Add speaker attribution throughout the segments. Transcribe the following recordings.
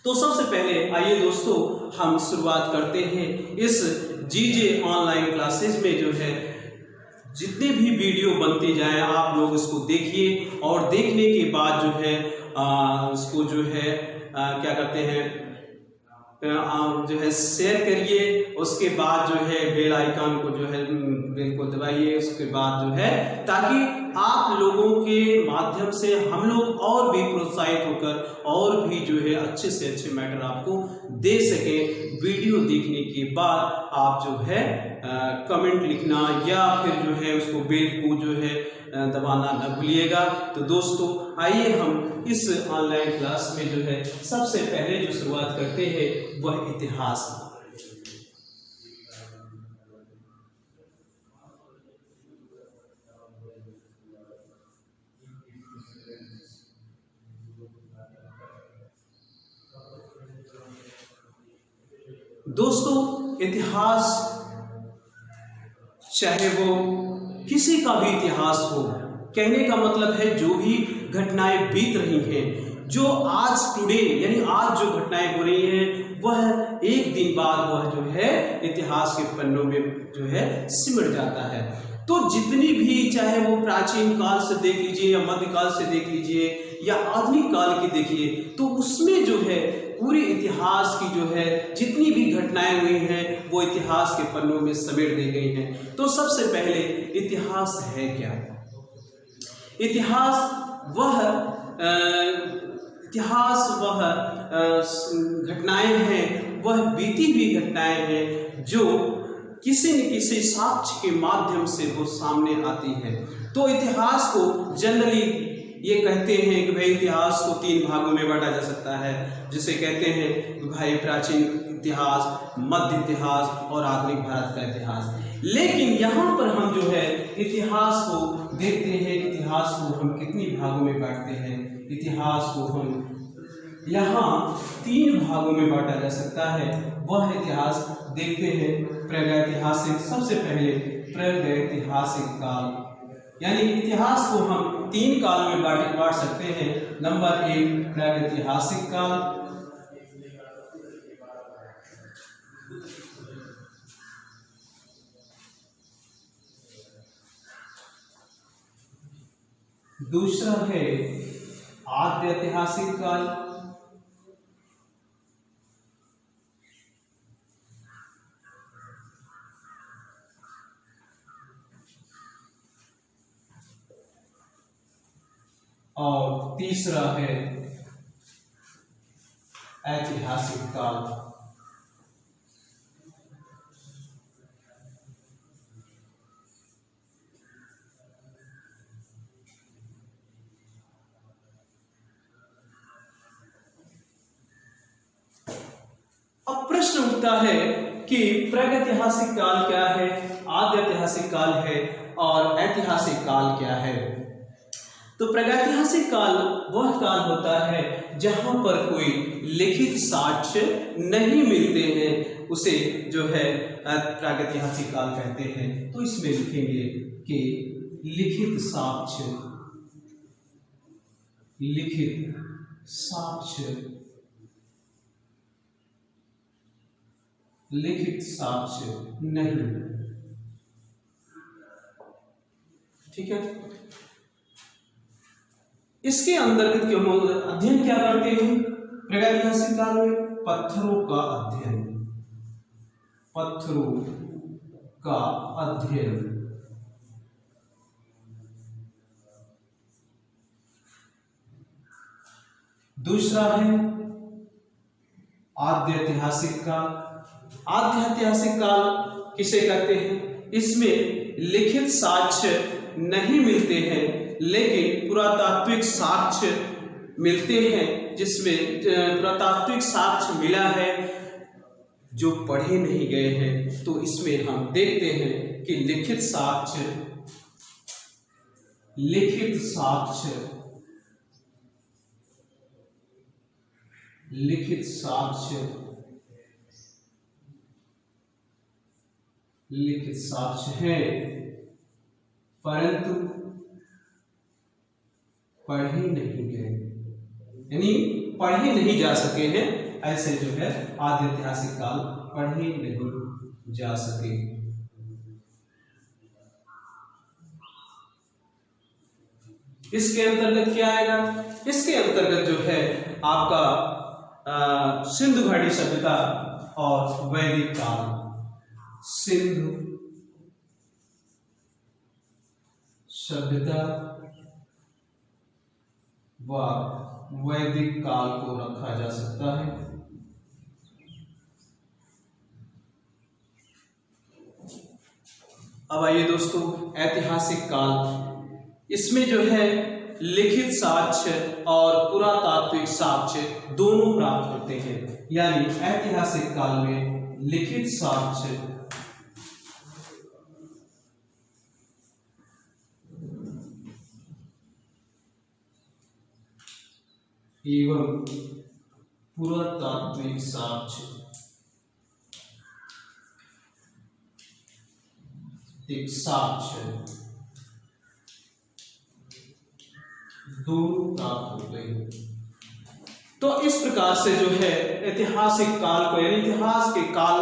Speaker 1: तो सबसे पहले आइए दोस्तों हम शुरुआत करते हैं इस जीजे ऑनलाइन क्लासेस में। जो है जितने भी वीडियो बनते जाए आप लोग इसको देखिए और देखने के बाद जो है इसको जो है क्या करते हैं जो है शेयर करिए। उसके बाद जो है बेल आइकन को जो है बेल को दबाइए। उसके बाद जो है ताकि आप लोगों के माध्यम से हम लोग और भी प्रोत्साहित होकर और भी जो है अच्छे से अच्छे मैटर आपको दे सके। वीडियो देखने के बाद आप जो है कमेंट लिखना या फिर जो है उसको बेल को जो है दबाना न भूलिएगा। तो दोस्तों आइए हम इस ऑनलाइन क्लास में जो है सबसे पहले जो शुरुआत करते हैं वह इतिहास। दोस्तों इतिहास चाहे वो किसी का भी इतिहास हो, कहने का मतलब है जो भी घटनाएं बीत रही हैं, जो आज टुडे यानी आज जो घटनाएं हो रही हैं वह एक दिन बाद वह जो है इतिहास के पन्नों में जो है सिमट जाता है। तो जितनी भी चाहे वो प्राचीन काल से देख लीजिए या मध्यकाल से देख लीजिए या आधुनिक काल की देखिए, तो उसमें जो है पूरे इतिहास की जो है जितनी भी घटनाएं हुई हैं वो इतिहास के पन्नों में समेट दी गई हैं। तो सबसे पहले इतिहास है क्या? इतिहास वह घटनाएं हैं, वह बीती हुई घटनाएं हैं जो किसी न किसी साक्ष्य के माध्यम से वो सामने आती है। तो इतिहास को जनरली ये कहते हैं कि भाई इतिहास को 3 भागों में बांटा जा सकता है, जिसे कहते हैं कि भाई प्राचीन इतिहास, मध्य इतिहास और आधुनिक भारत का इतिहास। लेकिन यहाँ पर हम जो है इतिहास को देखते हैं, इतिहास को हम कितनी भागों में बांटते हैं। इतिहास को हम यहाँ 3 भागों में बांटा जा सकता है। वह इतिहास देखते हैं प्रागैतिहासिक। सबसे पहले प्रागैतिहासिक काल, यानी इतिहास को हम 3 काल में बांट सकते हैं। नंबर 1 प्रागैतिहासिक काल, दूसरा है आद्य ऐतिहासिक काल, और तीसरा है ऐतिहासिक काल। अब प्रश्न उठता है कि प्रागैतिहासिक काल क्या है, आद्य ऐतिहासिक काल है और ऐतिहासिक काल क्या है। तो प्रागैतिहासिक काल वह काल होता है जहां पर कोई लिखित साक्ष्य नहीं मिलते हैं, उसे जो है प्रागैतिहासिक काल कहते हैं। तो इसमें लिखेंगे कि लिखित साक्ष्य नहीं। ठीक है, इसके अंतर्गत हम अध्ययन क्या करते हैं प्रागैतिहासिक काल में? पत्थरों का अध्ययन। दूसरा है आद्य ऐतिहासिक काल। आद्य ऐतिहासिक काल किसे कहते हैं? इसमें लिखित साक्ष्य नहीं मिलते हैं लेकिन पुरातात्विक साक्ष्य मिलते हैं, जिसमें पुरातात्विक साक्ष्य मिला है जो पढ़े नहीं गए हैं। तो इसमें हम देखते हैं कि लिखित साक्ष्य है परंतु पढ़े नहीं गए, यानी पढ़े नहीं जा सके हैं ऐसे जो है आदि ऐतिहासिक काल पढ़े नहीं जा सके। इसके अंतर्गत क्या आएगा? इसके अंतर्गत जो है आपका सिंधु घाटी सभ्यता और वैदिक काल, सिंधु सभ्यता व वैदिक काल को रखा जा सकता है। अब आइए दोस्तों, ऐतिहासिक काल, इसमें जो है लिखित साक्ष्य और पुरातात्विक साक्ष्य दोनों प्राप्त होते हैं। यानी ऐतिहासिक काल में लिखित साक्ष्य एवं पुरातात्विक साक्ष्य दोनों प्राप्त होते हैं। तो इस प्रकार से जो है ऐतिहासिक काल को, यानी इतिहास के काल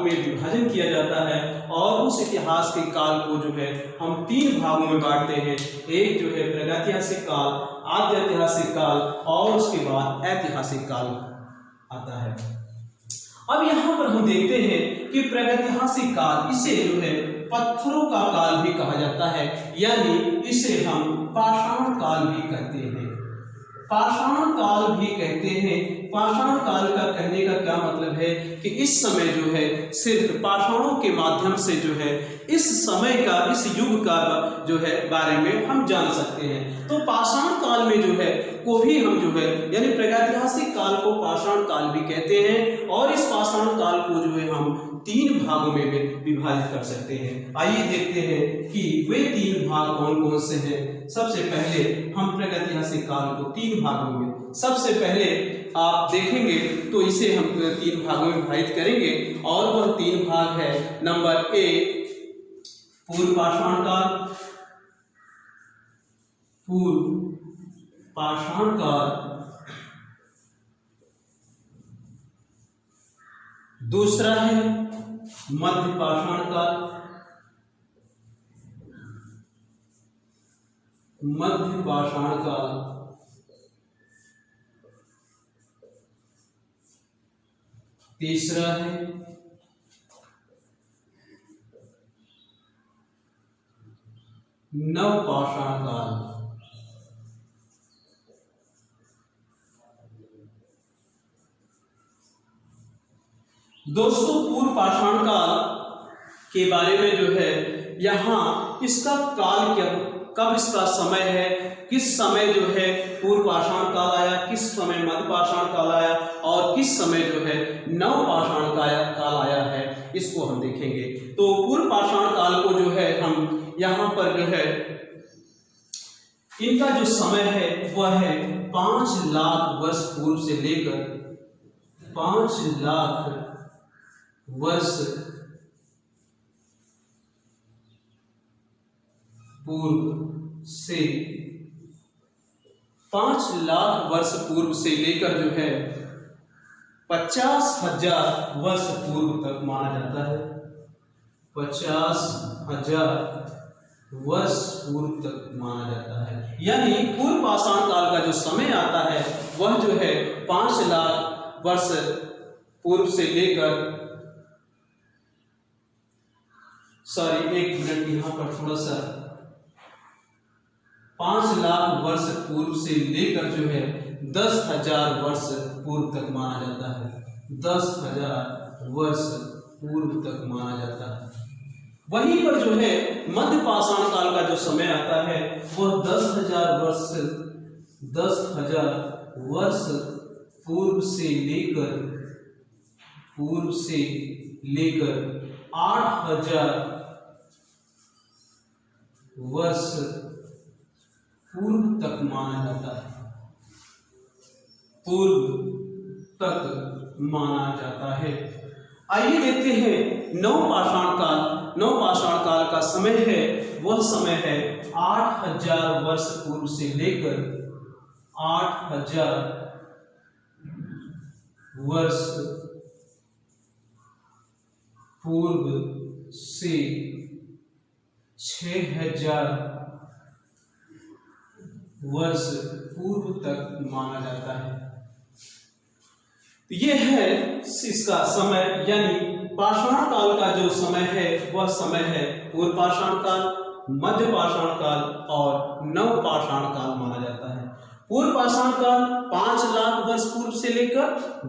Speaker 1: में विभाजन किया जाता है और उस इतिहास के काल को जो है हम 3 भागों में बांटते हैं। एक जो है प्रागैतिहासिक काल, आद्य ऐतिहासिक काल और उसके बाद ऐतिहासिक काल आता है। अब यहाँ पर हम देखते हैं कि प्रागैतिहासिक काल, इसे जो है पत्थरों का काल भी कहा जाता है, यानी इसे हम पाषाण काल भी कहते हैं। पाषाण काल भी कहते हैं। पाषाण काल का कहने का क्या मतलब है कि इस समय जो है सिर्फ पाषाणों के माध्यम से जो है इस समय का, इस युग का जो है बारे में हम जान सकते हैं। तो पाषाण काल में जो है को भी हम जो है, यानी प्रागैतिहासिक काल को पाषाण काल भी कहते हैं और इस पाषाण काल को जो है हम 3 भागों में विभाजित कर सकते हैं। आइए देखते हैं कि वे 3 भाग कौन कौन से हैं। सबसे पहले हम प्रागैतिहासिक काल को 3 भागों में, सबसे पहले आप देखेंगे तो इसे हम 3 भागों में विभाजित करेंगे और वह 3 भाग है। नंबर 1 पूर्व पाषाण काल, पूर्व पाषाण काल। दूसरा है मध्य पाषाण काल, मध्य पाषाण काल। तीसरा है नव पाषाण काल। दोस्तों, पूर्व पाषाण काल के बारे में जो है यहाँ इसका काल क्या, कब इसका समय है, किस समय जो है पूर्व पाषाण काल आया, किस समय मध्य पाषाण काल आया और किस समय जो है नव पाषाण काल आया है, इसको हम देखेंगे। तो पूर्व पाषाण काल को जो है हम यहाँ पर जो है इनका जो समय है वह है 5 लाख वर्ष पूर्व से लेकर 5 लाख वर्ष पूर्व से 5 लाख वर्ष पूर्व से लेकर जो है 50,000 वर्ष पूर्व तक माना जाता है। 50,000 वर्ष पूर्व तक माना जाता है। यानी पूर्व पाषाण काल का जो समय आता है वह जो है 5 लाख वर्ष पूर्व से लेकर, सॉरी 1 मिनट यहाँ पर थोड़ा सा, 5 लाख वर्ष पूर्व से लेकर जो है 10,000 वर्ष पूर्व तक माना जाता है। 10,000 वर्ष पूर्व तक माना जाता है। वहीं पर जो है मध्य पाषाण काल का जो समय आता है वह 10,000 वर्ष पूर्व से लेकर 8,000 वर्ष पूर्व तक माना जाता है। पूर्व तक माना जाता है। आइए देखते हैं नव पाषाण काल। नव पाषाण काल का समय है, वह समय है 8,000 वर्ष पूर्व से लेकर 8,000 वर्ष पूर्व से 6000 वर्ष पूर्व तक माना जाता है। तो यह है इसका समय, यानी पाषाण काल का जो समय है वह समय है पूर्व पाषाण काल, मध्य पाषाण काल और नव पाषाण काल माना जाता है। पूर्व पाषाण काल 5 लाख वर्ष पूर्व से लेकर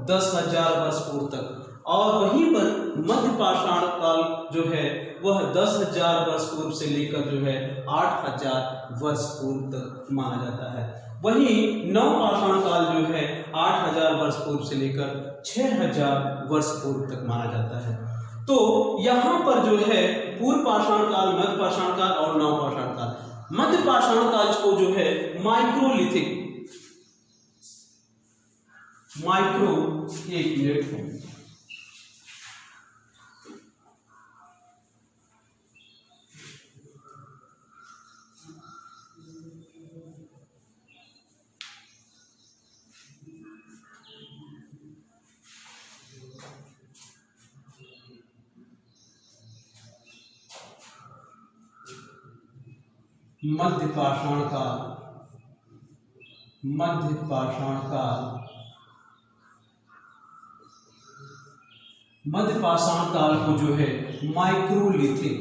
Speaker 1: 10,000 वर्ष पूर्व तक, और वहीं पर मध्य पाषाण काल जो है वह 10,000 वर्ष पूर्व से लेकर जो है 8,000 वर्ष पूर्व तक माना जाता है। वहीं नव पाषाण काल जो है 8,000 वर्ष पूर्व से लेकर 6,000 वर्ष पूर्व तक माना जाता है। तो यहाँ पर जो है पूर्व पाषाण काल, मध्य पाषाण काल और नव पाषाण काल, मध्य पाषाण काल को जो है माइक्रोलिथिक, एक मिनट, मध्य पाषाण काल, मध्य पाषाण काल, मध्य पाषाण काल को जो है माइक्रोलिथिक,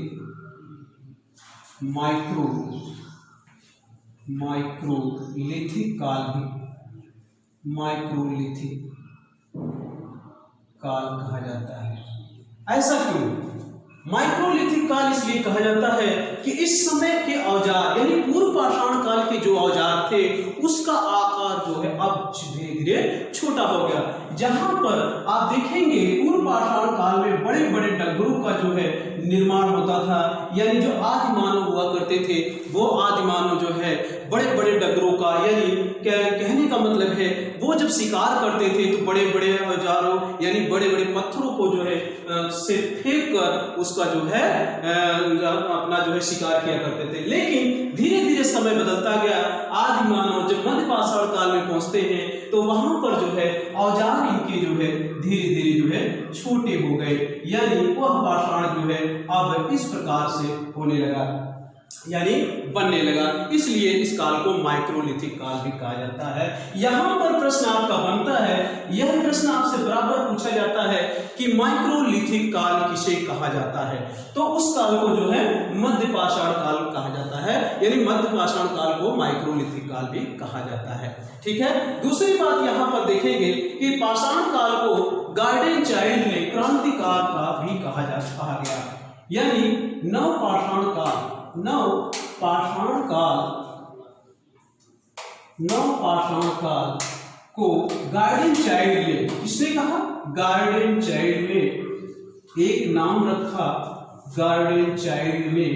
Speaker 1: माइक्रोलिथिक काल भी, माइक्रोलिथिक काल कहा जाता है। ऐसा क्यों? माइक्रोलिथिक काल इसलिए कहा जाता है कि इस समय के औजार, यानी पूर्व पाषाण काल के जो औजार थे उसका आकार जो है अब धीरे धीरे छोटा हो गया। जहां पर आप देखेंगे पूर्व पाषाण काल में बड़े बड़े डगरों का जो है निर्माण होता था, यानी जो आदि मानव हुआ करते थे वो आदि मानव जो है बड़े बड़े डगरों का, यानी कहने का मतलब है वो जब शिकार करते थे तो बड़े बड़े औजारों यानी बड़े बड़े पत्थरों को जो है से फेंक कर उसका जो है अपना जो है शिकार किया करते थे। लेकिन धीरे धीरे समय बदलता गया, आदि मानव जब मध्य पाषाण काल में पहुंचते हैं तो वहां पर जो है औजार इनके जो है धीरे धीरे जो है छोटे हो गए, यानी वह पाषाण जो है अब इस प्रकार से होने लगा, यानी बनने लगा। इसलिए इस काल को माइक्रोलिथिक काल भी कहा जाता है। यहाँ पर प्रश्न आपका बनता है, यह प्रश्न आपसे बराबर पूछा जाता है कि माइक्रोलिथिक काल किसे कहा जाता है, तो उस काल को जो है मध्य पाषाण काल कहा जाता है, यानी मध्य पाषाण काल को माइक्रोलिथिक काल भी कहा जाता है। ठीक है। दूसरी बात यहाँ पर देखेंगे कि पाषाण काल को गार्डन चाइल्ड ने क्रांति काल का भी कहा गया, यानी नव पाषाण काल, नव पाषाण काल को गार्डन चाइल्ड ने, किसने कहा? गार्डन चाइल्ड ने एक नाम रखा, गार्डन चाइल्ड ने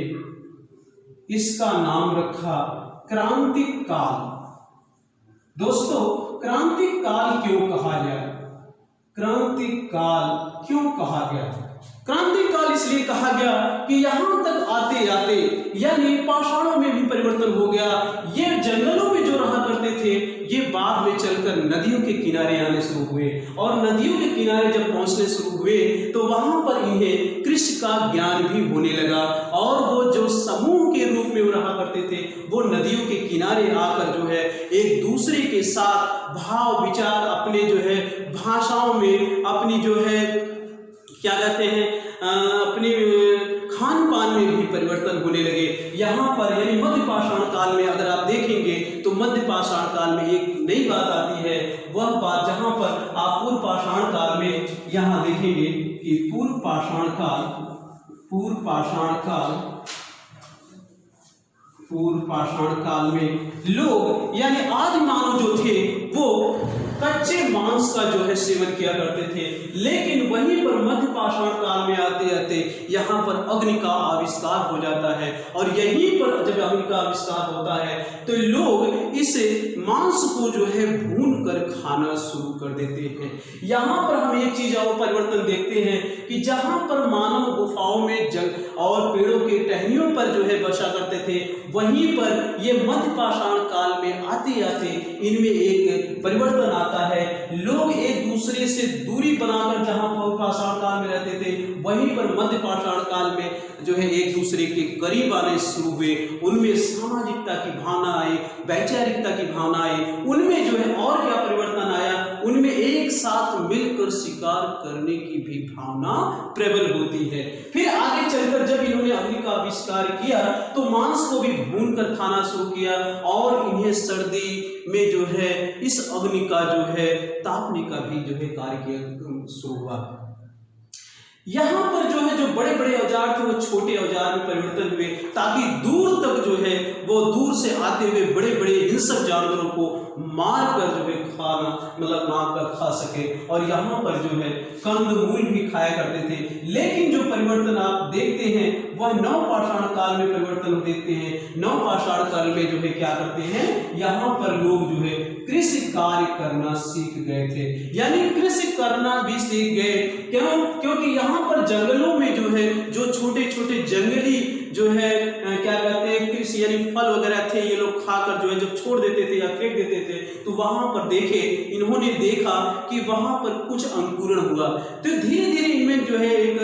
Speaker 1: इसका नाम रखा क्रांतिक काल। दोस्तों, क्रांतिक काल क्यों कहा गया? क्रांतिक काल क्यों कहा गया? क्रांतिक काल इसलिए कहा गया कि यहां तक आते आते यानी पाषाणों में भी परिवर्तन हो गया। ये जंगलों में जो रहा करते थे ये बाद में चलकर नदियों के किनारे आने शुरू हुए, और नदियों के किनारे जब पहुंचने शुरू हुए तो वहां पर इन्हें कृषि का ज्ञान भी होने लगा, और वो जो समूह के रूप में रहा करते थे वो नदियों के किनारे आकर जो है एक दूसरे के साथ भाव विचार अपने जो है भाषाओं में, अपनी जो है क्या कहते हैं अपने खान पान में भी परिवर्तन होने लगे। यहाँ पर यानी मध्य पाषाण काल में अगर आप देखेंगे तो मध्य पाषाण काल में एक नई बात आती है, वह बात जहाँ पर आप पूर्व पाषाण काल में यहाँ देखेंगे कि पूर्व पाषाण काल में लोग यानी आदि मानव जो थे वो कच्चे मांस का जो है सेवन किया करते थे, लेकिन वहीं पर मध्य पाषाण काल में आते आते यहाँ पर अग्नि का आविष्कार हो जाता है, और यहीं पर जब अग्नि का आविष्कार होता है तो लोग इस मांस को जो है भून कर खाना शुरू कर देते हैं। यहाँ पर हम एक चीज और परिवर्तन देखते हैं कि जहाँ पर मानव गुफाओं में जंग और पेड़ों के टहनियों पर जो है बसा करते थे, वहीं पर ये मध्य पाषाण काल में आते आते इनमें एक परिवर्तन आता है। लोग एक दूसरे से दूरी बनाकर जहां पूर्व पाषाण काल में रहते थे, वहीं पर मध्य पाषाण काल में जो है एक दूसरे के करीब आने शुरू हुए। उनमें सामाजिकता की भावना आई, वैचारिकता की भावना आई। उनमें जो है और क्या परिवर्तन आया, उनमें एक साथ मिलकर शिकार करने की भी भावना प्रबल होती है। फिर आगे चलकर जब इन्होंने अग्नि का आविष्कार किया तो मांस को भी भूनकर खाना शुरू किया और इन्हें सर्दी में जो है इस अग्नि का जो है तापने का भी जो है कार्य शुरू हुआ। यहाँ पर जो है जो बड़े बड़े औजार थे वो छोटे औजार में परिवर्तन हुए, ताकि दूर तक जो है वो दूर से आते हुए बड़े बड़े हिंसक जानवरों को मार कर जो है खाना मतलब मार कर खा सके। और यहाँ पर जो है कंदमूल भी खाया करते थे। लेकिन जो परिवर्तन आप देखते हैं वह नव पाषाण काल में परिवर्तन देखते हैं। नव पाषाण काल में जो है क्या करते हैं, यहाँ पर लोग जो है कृषि कार्य करना सीख गए थे, यानी कृषि करना भी सीख गए। क्यों? क्योंकि यहाँ पर जंगलों में जो है जो छोटे छोटे जंगली जो है क्या कहते हैं कृषि यानी फल वगैरह थे, ये लोग खाकर जो है जब छोड़ देते थे या फेंक देते थे, तो वहां पर देखे इन्होंने देखा कि वहां पर कुछ अंकुरण हुआ। तो धीरे धीरे इनमें जो है एक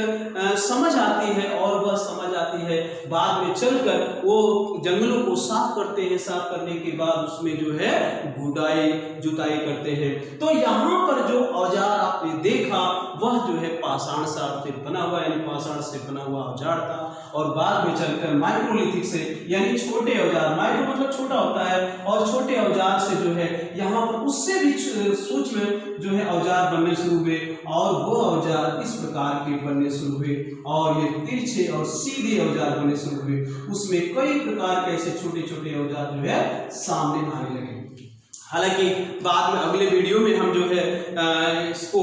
Speaker 1: समझ आती है, और वह समझ आती है बाद में चलकर वो जंगलों को साफ करते हैं। साफ करने के बाद उसमें जो है गुड़ाई जुताई करते हैं। तो यहाँ पर जो औजार आपने देखा वह जो है पाषाण से बना हुआ यानी पाषाण से बना हुआ औजार था। और बाद में चलकर माइक्रोलिथिक से यानी छोटे औजार, माइक्रो मतलब छोटा होता है, और छोटे औजार से जो है यहाँ पर उससे भी सूक्ष्म जो है औजार बनने शुरू हुए। और वो औजार इस प्रकार के बनने शुरू हुए, और ये तिरछे और सीधे औजार बनने शुरू हुए। उसमें कई प्रकार के ऐसे छोटे छोटे औजार जो है सामने आने लगे। हालांकि बाद में अगले वीडियो में हम जो है इसको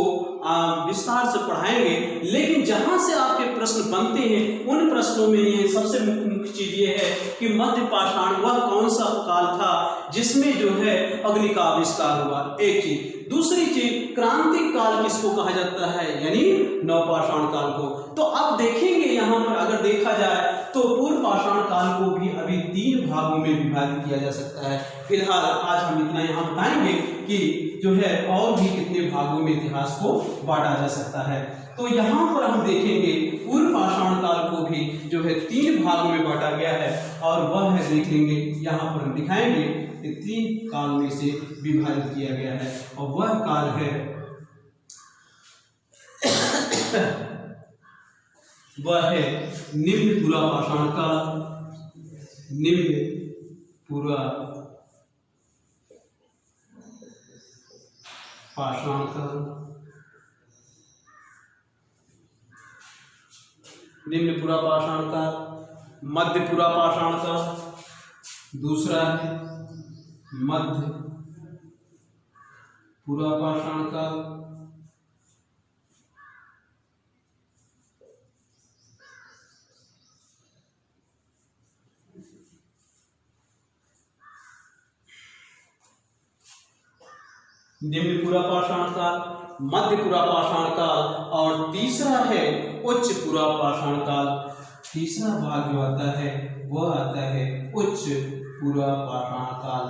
Speaker 1: विस्तार से पढ़ाएंगे, लेकिन जहां से आपके प्रश्न बनते हैं उन प्रश्नों में ये सबसे मुख्य चीज ये है कि मध्य पाषाण वह कौन सा काल था जिसमें जो है अग्नि का आविष्कार हुआ, एक चीज। दूसरी चीज क्रांतिक काल किसको कहा जाता है, यानी नवपाषाण काल को। तो अब देखेंगे यहाँ पर अगर देखा जाए तो पूर्व पाषाण काल को भी अभी 3 भागों में विभाजित किया जा सकता है। फिलहाल आज हम इतना यहाँ बताएंगे कि जो है और भी कितने भागों में इतिहास को बांटा जा सकता है। तो यहाँ पर हम देखेंगे पूर्व पाषाण काल को भी जो है 3 भागों में बांटा गया है, और वह है देख लेंगे यहाँ पर हम दिखाएंगे कि 3 काल में से विभाजित किया गया है। और वह काल है वह है निम्न पुरा पाषाण काल, निम्न पुरा पाषाण काल, निम्न पुरा पाषाण काल, मध्य पुरा पाषाण काल, दूसरा है मध्य पुरा पाषाण काल, निम्न पुरा पाषाण काल, मध्य पुरा पाषाण काल, और तीसरा है उच्च पुरा पाषाण काल। तीसरा भाग जो आता है वह आता है उच्च पुरा पाषाण काल।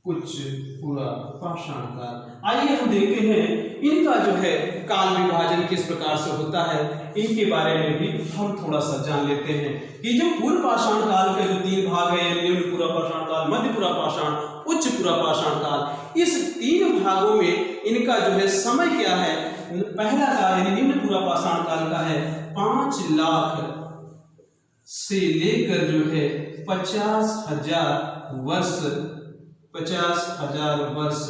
Speaker 1: उच्च पुरा पाषाण काल। आइए हम देखते हैं इनका जो है काल विभाजन किस प्रकार से होता है, इनके बारे में भी हम थोड़ा सा जान लेते हैं कि जो पूर्व पाषाण काल के जो 3 भाग है, निम्न पुरा पाषाण काल, मध्य पुरा पाषाण, उच्च पुरा पाषाण काल, इस 3 भागों में इनका जो है समय क्या है। पहला काल यानी निम्न पुरा पाषाण काल का है 5 लाख से लेकर जो है 50,000 वर्ष, 50,000 वर्ष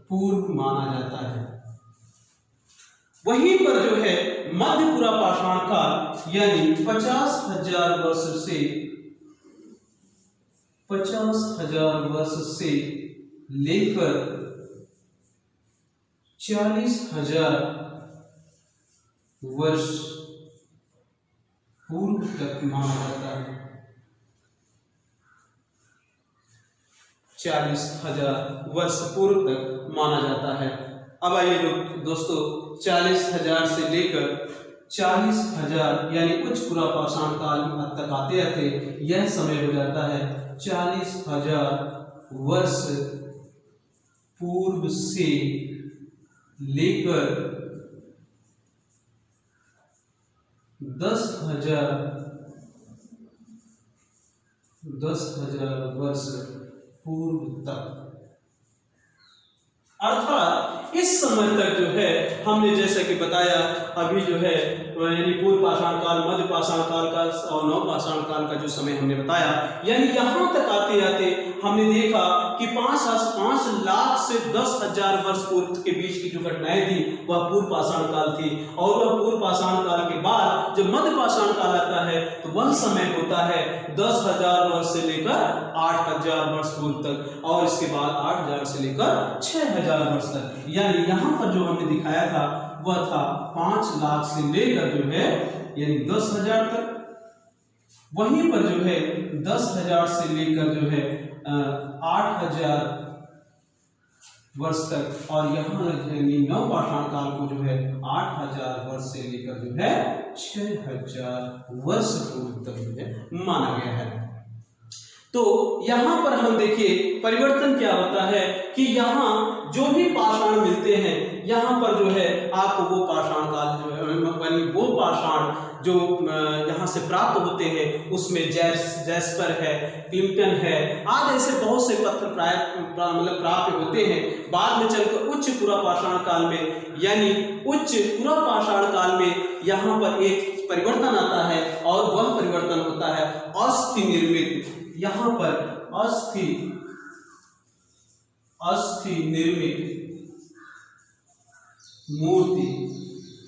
Speaker 1: पूर्व माना जाता है। वहीं पर जो है मध्य पुरा पाषाण काल यानी 50,000 वर्ष से 50,000 वर्ष से लेकर 40,000 वर्ष पूर्व तक माना जाता है। 40,000 वर्ष पूर्व तक माना जाता है। अब आइए दोस्तों 40,000 से लेकर 40,000 यानी उच्च पुरा पाषाण काल तक आते आते यह समय हो जाता है 40,000 वर्ष पूर्व से लेकर 10,000 वर्ष पूर्व तक। अर्थात इस समय तक जो है हमने जैसा कि बताया अभी जो है यानी पूर्व पाषाण काल, मध्य पाषाण काल का और नव पाषाण काल का जो समय हमने बताया, यानी यहाँ तक आते आते हमने देखा कि 5 लाख से 10,000 वर्ष पूर्व के बीच की जो घटनाएं थी वह पूर्व पाषाण काल थी। और वह पूर्व पाषाण काल के बाद जब मध्य पाषाण काल आता है तो वह समय होता है 10,000 वर्ष से लेकर 8,000 वर्ष पूर्व तक, और इसके बाद 8,000 से लेकर 6,000 वर्ष तक। यानी यहाँ पर जो हमने दिखाया था वह था 5 लाख से लेकर जो है यानी 10,000 तक, वहीं पर जो है 10,000 से लेकर जो है 8,000 वर्ष तक, और यहाँ नव पाषाण काल को जो है 8,000 वर्ष से लेकर जो है 6,000 वर्ष पूर्व तक जो है माना गया है। तो यहाँ पर हम देखिए परिवर्तन क्या होता है कि यहाँ जो भी पाषाण मिलते हैं यहाँ पर जो है आपको वो पाषाण काल जो है वो पाषाण जो यहाँ से प्राप्त होते हैं उसमें जैस्पर है, क्लिंटन है आदि ऐसे बहुत से पत्थर प्राप्त होते हैं। बाद में चलकर उच्च पुरा पाषाण काल में यानी उच्च पुरा पाषाण काल में यहाँ पर एक परिवर्तन आता है और वह परिवर्तन होता है अस्थि निर्मित, यहाँ पर अस्थि निर्मित मूर्ति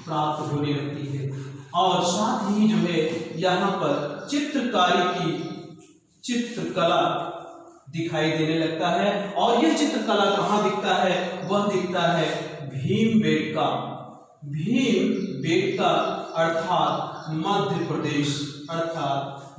Speaker 1: प्राप्त होने लगती है, और साथ ही जो है यहाँ पर चित्रकारी की चित्रकला दिखाई देने लगता है। और यह चित्रकला कहाँ दिखता है? वह दिखता है भीमबेटका अर्थात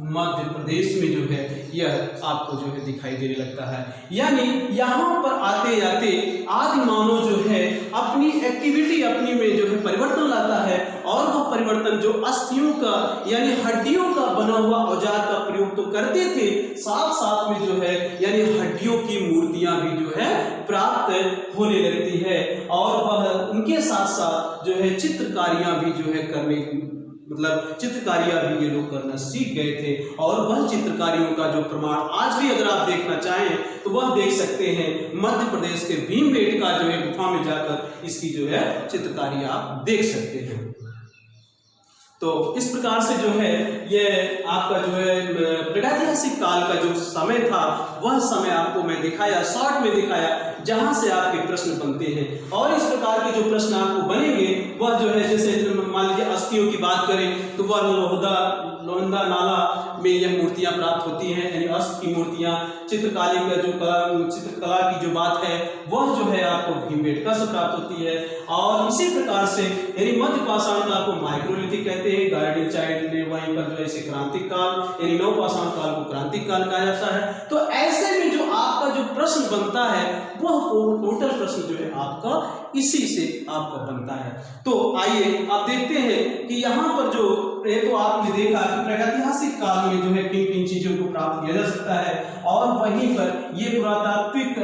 Speaker 1: मध्य प्रदेश में जो है यह आपको जो है दिखाई देने लगता है। यानी यहाँ पर आते आते आदि मानव जो है अपनी एक्टिविटी अपनी में जो है परिवर्तन लाता है, और वह परिवर्तन जो अस्थियों का यानी हड्डियों का बना हुआ औजार का प्रयोग तो करते थे, साथ साथ में जो है यानी हड्डियों की मूर्तियां भी जो है प्राप्त होने लगती है, और वह उनके साथ साथ जो है चित्रकारियां भी जो है करने चित्रकारियां भी ये लोग करना सीख गए थे। और वह चित्रकारियों का जो प्रमाण आज भी अगर आप देखना चाहें तो वह देख सकते हैं मध्य प्रदेश के भीमबेटका जो है गुफा में जाकर इसकी जो है चित्रकारी आप देख सकते हैं। तो इस प्रकार से जो है ये आपका जो है प्रागैतिहासिक काल का जो समय था वह समय आपको मैं दिखाया, शॉर्ट में दिखाया, जहां से आपके प्रश्न बनते हैं। और इस प्रकार के जो प्रश्न आपको बनेंगे वह जो है जैसे मान लीजिए अस्थियों की बात करें तो वह लोहंदा नाला में यह मूर्तियां प्राप्त होती हैं, यानी अस्थि की मूर्तियां। चित्रकारी का जो चित्रकला की जो बात है वह जो है आपको भीमबेटका से प्राप्त होती है। और इसी प्रकार से यानी मध्य पाषाण काल को माइक्रोलिथिक कहते हैं, गार्डन चाइल्ड ने वहीं पर जो है क्रांतिक काल यानी नव पाषाण काल को क्रांतिक काल कहा जाता है। तो ऐसे में जो आपका जो प्रश्न बनता है वह टोटल प्रश्न जो है आपका इसी से आपका बनता है। तो आइए आप देखते हैं कि यहाँ पर जो तो आपने देखा कि प्रागैतिहासिक काल में जो है किन किन चीजों को प्राप्त किया जा सकता है, और वहीं पर ये पुरातात्विक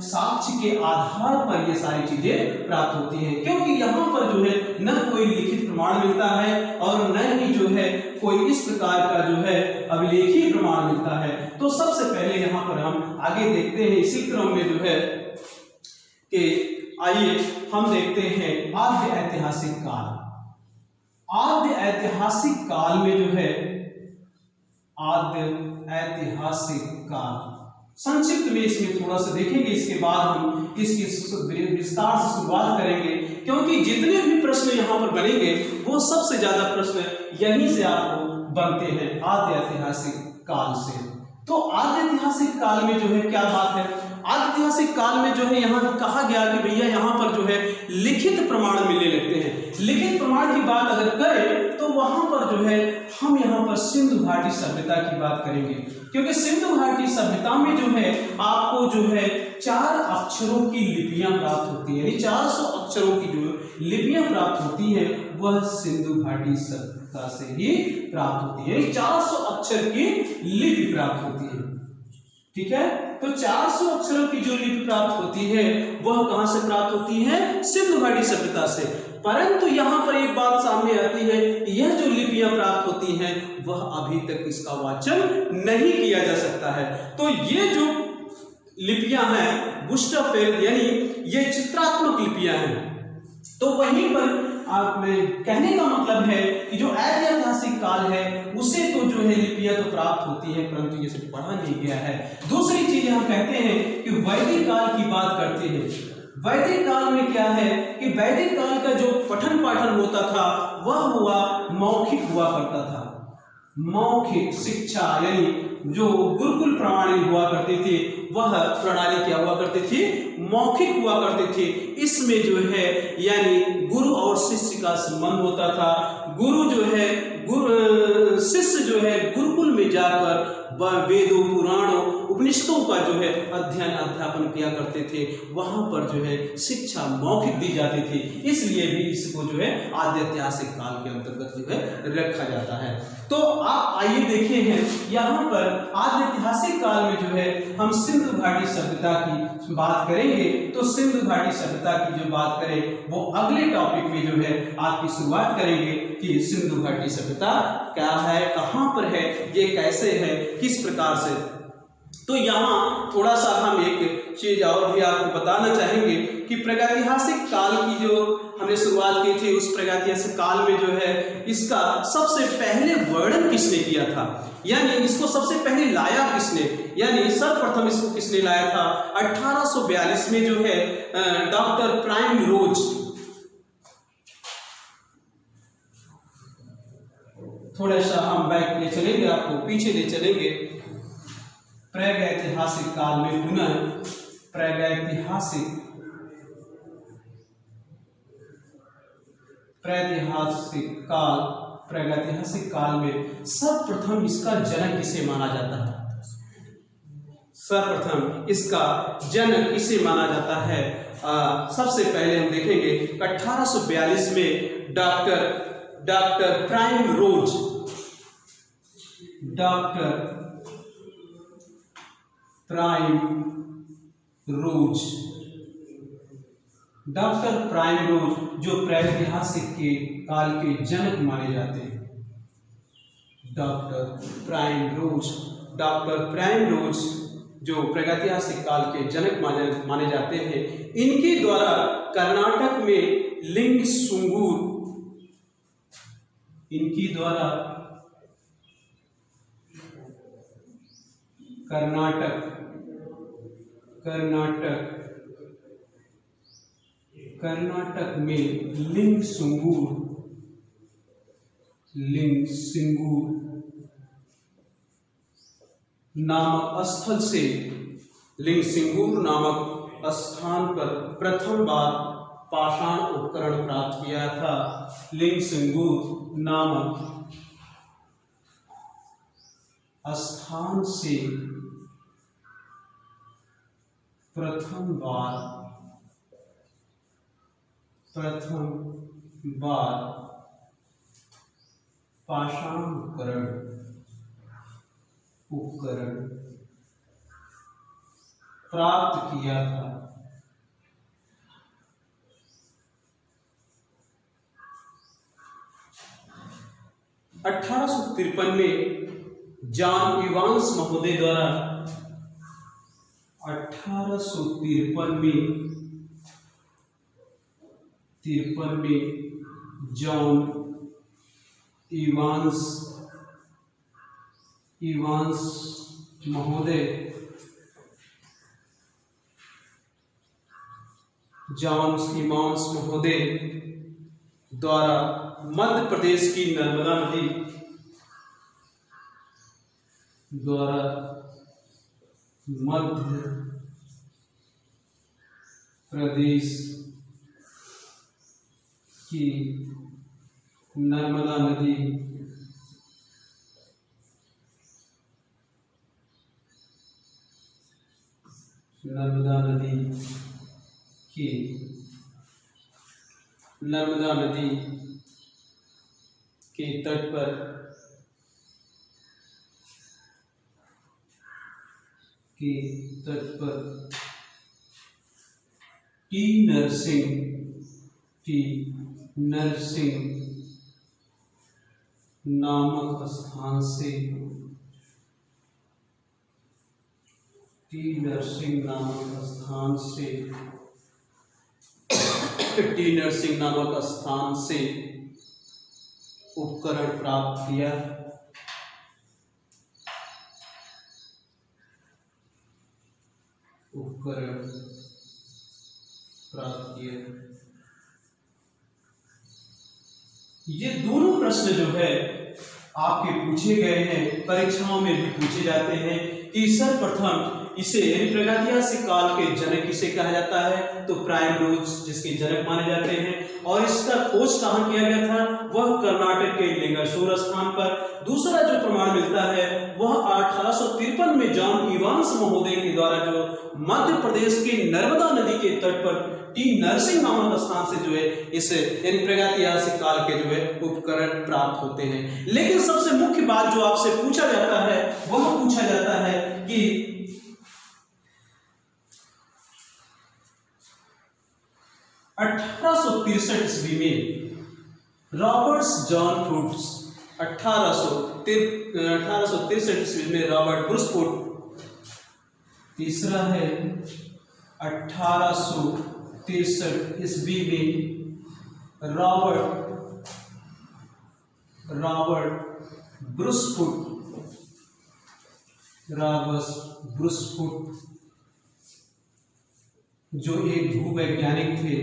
Speaker 1: साक्ष्य के आधार पर ये सारी चीजें प्राप्त होती हैं, क्योंकि यहाँ पर जो है न कोई लिखित प्रमाण मिलता है और न ही जो है कोई इस प्रकार का जो है अभिलेखीय प्रमाण मिलता है। तो सबसे पहले यहाँ पर हम आगे देखते हैं इसी क्रम में जो है कि आइए हम देखते हैं आद्य ऐतिहासिक काल। आद्य ऐतिहासिक काल में जो है आद्य ऐतिहासिक काल संक्षिप्त में इसमें थोड़ा सा देखेंगे, इसके बाद हम इसकी विस्तार से शुरुआत करेंगे, क्योंकि जितने भी प्रश्न यहाँ पर बनेंगे वो सबसे ज्यादा प्रश्न यहीं से आपको बनते हैं आद्य ऐतिहासिक काल से। तो आद्य ऐतिहासिक काल में जो है क्या बात है? आद्य ऐतिहासिक काल में जो है यहाँ कहा गया कि भैया यहाँ पर जो है लिखित प्रमाण मिलने लगते हैं। लिखित प्रमाण की बात अगर करें तो वहां पर जो है हम यहाँ पर सिंधु घाटी सभ्यता की बात करेंगे, क्योंकि सिंधु घाटी सभ्यता में जो है आपको जो है 4 अक्षरों की लिपियां प्राप्त होती है, यानी 400 अक्षरों की जो लिपियां प्राप्त होती हैं वह सिंधु घाटी सभ्यता से ही प्राप्त होती है। 400 अक्षर की लिपि प्राप्त होती है। ठीक है, तो 400 अक्षरों की जो लिपि प्राप्त होती है वह कहां से प्राप्त होती है? सिंधु घाटी सभ्यता से। परंतु यहां पर एक बात सामने आती है, यह जो लिपियां प्राप्त होती हैं वह अभी तक इसका वाचन नहीं किया जा सकता है। तो ये जो लिपियां हैं गुस्टाफेर यानी ये चित्रात्मक लिपियां हैं। तो वहीं पर आप में कहने का मतलब है कि जो ऐतिहासिक काल है उसे तो जो है लिपियां तो प्राप्त होती है परंतु ये सब पढ़ा नहीं गया है। दूसरी चीज हम कहते हैं कि वैदिक काल की बात करते हैं। वैदिक काल में क्या है कि वैदिक काल का जो पठन पाठन होता था वह हुआ मौखिक हुआ करता था। मौखिक शिक्षा यानी जो गुरुकुल प्रणाली हुआ करती थी वह प्रणाली क्या हुआ करती थी? मौखिक हुआ करते थे। इसमें जो है यानी गुरु और शिष्य का संबंध होता था। गुरु जो है शिष्य जो है गुरुकुल में जाकर वेदों पुराणों उपनिषदों का जो है अध्ययन अध्यापन किया करते थे। वहां पर जो है शिक्षा मौखिक दी जाती थी, इसलिए भी इसको जो है आद्य ऐतिहासिक काल के अंतर्गत जो है रखा जाता है। तो आप आइए देखिए हैं यहाँ पर आद्य ऐतिहासिक काल में जो है हम सिंधु घाटी सभ्यता की बात करेंगे। तो सिंधु घाटी सभ्यता की जो बात करें वो अगले टॉपिक में जो है आपकी शुरुआत करेंगे कि सिंधु घाटी सभ्यता क्या है, कहां पर है, ये कैसे है, किस प्रकार से। तो यहाँ थोड़ा सा हम एक चीज और भी आपको बताना चाहेंगे कि प्रागैतिहासिक काल की जो हमने शुरुआत की थी उस प्रागैतिहासिक काल में जो है इसका सबसे पहले वर्णन किसने किया था, यानी इसको सबसे पहले लाया किसने, यानी सर्वप्रथम इसको किसने लाया था? 1842 में जो है डॉक्टर प्राइमरोज, थोड़ा सा हम बैक ले चलेंगे, आपको पीछे ले चलेंगे। प्रागैतिहासिक काल में पुनः प्रागैतिहासिक काल में सर्वप्रथम इसका जनक किसे माना जाता है? सर्वप्रथम इसका जनक किसे माना जाता है? सबसे पहले हम देखेंगे 1842 में डॉक्टर प्राइमरोज, डॉक्टर प्राइमरोज जो प्रागैतिहासिक के काल के जनक माने जाते हैं। डॉक्टर प्राइमरोज जो प्रागैतिहासिक काल के जनक माने जाते हैं, इनके द्वारा कर्नाटक में लिंग सुंगूर, इनकी द्वारा कर्नाटक में लिंग सिंगूर नामक स्थल से, लिंग सिंगूर नामक स्थान पर प्रथम बार पाषाण उपकरण प्राप्त किया था। लिंग सिंगूर नामक स्थान से प्रथम बार पाषाण उपकरण प्राप्त किया था। (1853) में जॉन इवांस महोदय द्वारा 1853 में जॉन इवांस महोदय द्वारा मध्य प्रदेश की नर्मदा नदी नर्मदा नदी के तट पर टी नरसिंह नामक स्थान से उपकरण प्राप्त किया। ये दोनों प्रश्न जो है आपके पूछे गए हैं, परीक्षाओं में भी पूछे जाते हैं कि सर्वप्रथम इसे यानी प्रागैतिहासिक काल के जनक किसे कहा जाता है, तो प्राइमरोज जिसके जनक माने जाते हैं। और इसका खोज कहाँ किया गया था, वह कर्नाटक के लिंगसूर स्थान पर। दूसरा जो प्रमाण मिलता है वह 1853 में जॉन इवांस महोदय के द्वारा जो मध्य प्रदेश के नर्मदा नदी के तट पर टी नरसिंह नामक स्थान से जो है इस यानी प्रागैतिहासिक काल के जो है उपकरण प्राप्त होते हैं। लेकिन सबसे मुख्य बात जो आपसे पूछा जाता है वह पूछा जाता है कि 1863 ईस्वी में रॉबर्ट जॉन फ्रूट्स 1863 ईस्वी में रॉबर्ट ब्रूस फूट। तीसरा है 1863 ईस्वी में रॉबर्ट ब्रूस फूट जो एक भूवैज्ञानिक थे।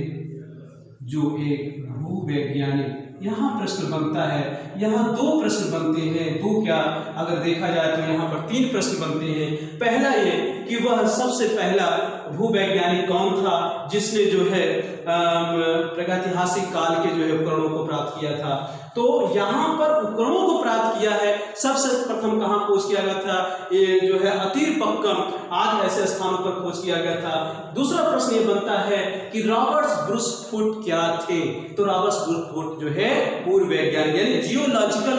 Speaker 1: यहाँ प्रश्न बनता है, यहाँ दो प्रश्न बनते हैं, दो क्या अगर देखा जाए तो यहाँ पर 3 प्रश्न बनते हैं। पहला ये कि वह सबसे पहला भूवैज्ञानिक कौन था जिसने जो है प्रागैतिहासिक काल के जो है उपकरणों को प्राप्त किया था। तो यहाँ पर उपकरणों को प्राप्त किया है सबसे प्रथम कहाँ खोज किया गया था, ये जो है अतीरपक्कम आदि ऐसे स्थानों पर खोज किया गया था। दूसरा प्रश्न ये बनता है कि रॉबर्ट ब्रूस फूट क्या थे, तो रॉबर्ट ब्रूस फूट जो है पूर्व वैज्ञानिक यानी जियोलॉजिकल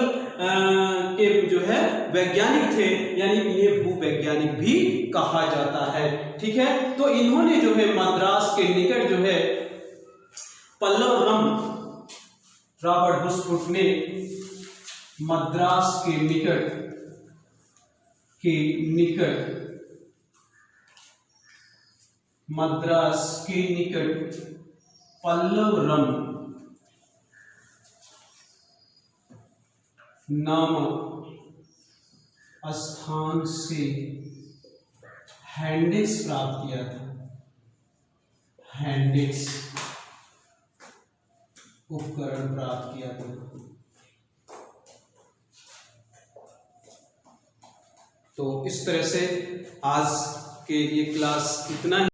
Speaker 1: के जो है वैज्ञानिक थे, यानी इन्हें भूवैज्ञानिक भी कहा जाता है। ठीक है, तो इन्होंने जो है मद्रास के निकट जो है पल्लवरम, रॉबर्ट ब्रूस फूट ने मद्रास के निकट पल्लवरम नामक स्थान से हैंडेक्स प्राप्त किया था। हैंडेक्स उपकरण प्राप्त किया था। तो इस तरह से आज के ये क्लास इतना ही।